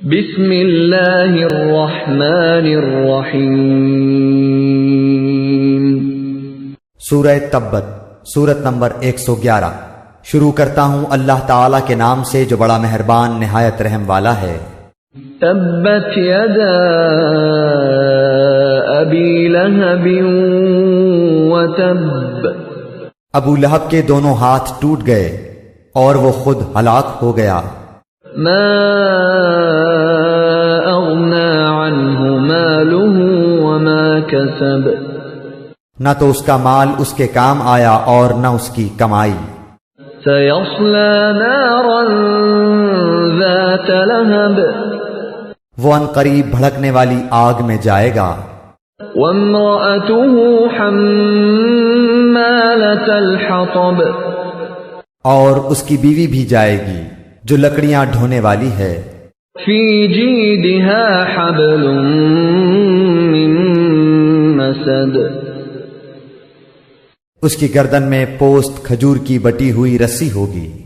بسم اللہ الرحمن الرحیم۔ سورہ تبت، سورت نمبر 111۔ شروع کرتا ہوں اللہ تعالیٰ کے نام سے جو بڑا مہربان نہایت رحم والا ہے۔ تبت یدا ابی لہب وتب۔ ابو لہب کے دونوں ہاتھ ٹوٹ گئے اور وہ خود ہلاک ہو گیا۔ ما اغنى عنہ مالہ وما کسب۔ نہ تو اس کا مال اس کے کام آیا اور نہ اس کی کمائی۔ سیصلی نارا ذات لہب۔ وہ ان قریب بھڑکنے والی آگ میں جائے گا۔ وامرأته حمالة الحطب۔ اور اس کی بیوی بھی جائے گی جو لکڑیاں ڈھونے والی ہے۔ فی جیدها حبل من مسد۔ اس کی گردن میں پوست کھجور کی بٹی ہوئی رسی ہوگی۔